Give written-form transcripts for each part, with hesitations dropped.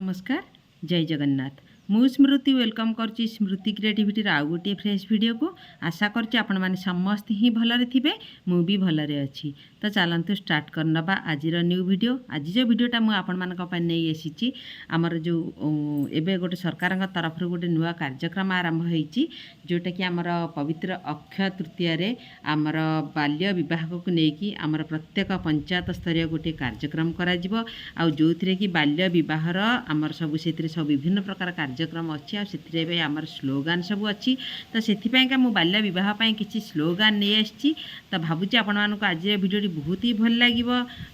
नमस्कार जय जगन्नाथ मु स्मृति वेलकम करची स्मृति क्रिएटिविटी आउ गोटे फ्रेश वीडियो को आशा करची आपण माने समस्त ही भलरे थिबे मु भी भलरे अछि तो चलंतु स्टार्ट करनबा आज न्यू वीडियो आज जो वीडियोटा मु आपण मानक पय नै एसिची हमर जो एबे गोटे सरकार तरफ गोटे नुआ कार्यक्रम आरंभ होईची जोटा कि हमर पवित्र अक्षय तृतीया रे हमर बाल्य विवाह को नेकी हमर प्रत्येक पंचायत स्तरीय गोटे कार्यक्रम करा जिवो आ जोथिरे कि बाल्य विवाहर आमर सब से सब विभिन्न प्रकार कार्यक्रम अच्छी आर आमर स्लोगान सब अच्छी तो से मु बाल्य विवाह किसी स्लोगान नहीं आसी तो भावुँ आपण मानक आज भिडियो बहुत ही भल लगे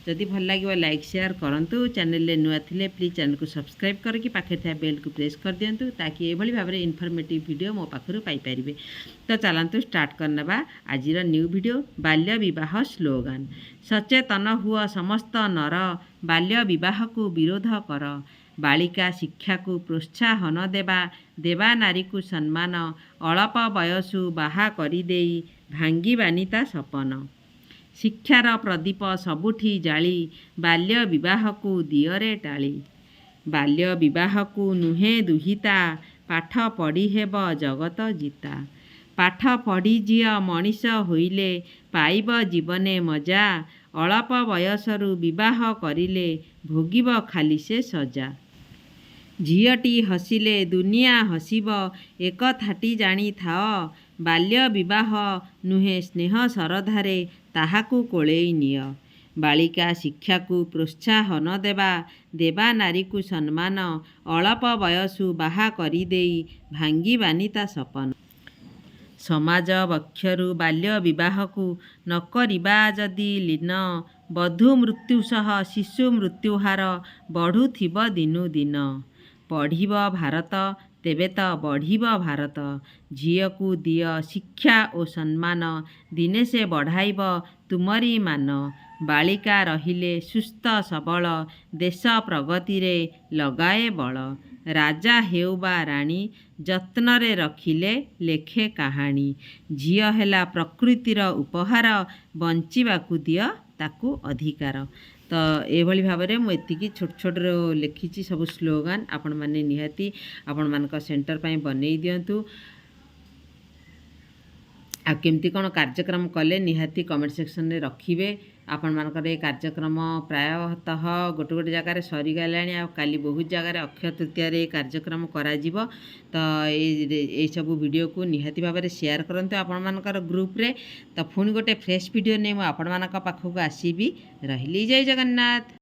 जदि भल लगे लाइक शेयर करूँ चैनल नुआ थे प्लीज चैनल को सब्सक्राइब करके पाखे था बेल को प्रेस कर दिंतु ताकि ये भाव में इनफॉर्मेटिव वीडियो मो पाखु पाइपर तो चलतु स्टार्ट करनबा आज न्यू वीडियो बाल्य विवाह स्लोगान सचेतन हुआ समस्त नर बाल्य विवाह को विरोध कर बालिका शिक्षा को प्रोत्साहन देवा देवा नारी को सम्मान अल्प बयसु बाहा करिदेई भांगी बानिता सपन शिक्षार प्रदीप सबुठी जाली बाल्य विवाह को दियरे टाली बाल्य विवाह को नुहे दुहिता पाठ पढ़ी हेब जगत जीता पाठ पढ़ी झिया मनीष होइले पाइब जीवने मजा अल्प बयसरु विवाह करिले भोगिब खाली से सजा झीयटी हसिले दुनिया हसिब एक थाटी जानी थाओ बाल्य विवाह नुहे स्नेह सरधारे ताहाकु कोलेई निय बालिका शिक्षा को प्रोत्साहन देवा देवा नारी को सम्मान अल्प बयसु बाहा करिदेई भांगी बानिता सपन समाज वक्षरु बाल्य विवाह को न करिबा जदि लीन बधु मृत्यु सह शिशु मृत्युहार बढ़ुथिब दिनु दिन पढ़िब भारत तेबे तो बढ़िब भारत झील को दिय शिक्षा और सम्मान दिने से बढ़ाइब तुमरी मान बालिका रहिले सुस्थ सबल देश प्रगति रे लगाए बल राजा हेउ बा राणी जत्न रे रखिले लेखे कहानी झील हेला प्रकृतिर उपहार बंचिबाकु दिय ताकू अधिकार तो ये भाव में मुझे छोट छोट लिखी सब स्लोगान आपण मैंने निहाती आपण मान सेंटर पर बनई दिंतु आ केमती कौन कार्यक्रम कले निहाती कमेंट सेक्शन में रखिए आपण मानकर ये कार्यक्रम प्रायतः गोटे गोटे जगार सरीगला काली बहुत जगार अक्षय तृतीया रे कार्यक्रम करा जीवो तो ये सब वीडियो को निहाती भाव में शेयर करंतु आपण मानकर ग्रुप रे तो पुणी गोटे फ्रेश वीडियो नहीं आपण मानक पाखक आसीबी रहिली जय जगन्नाथ।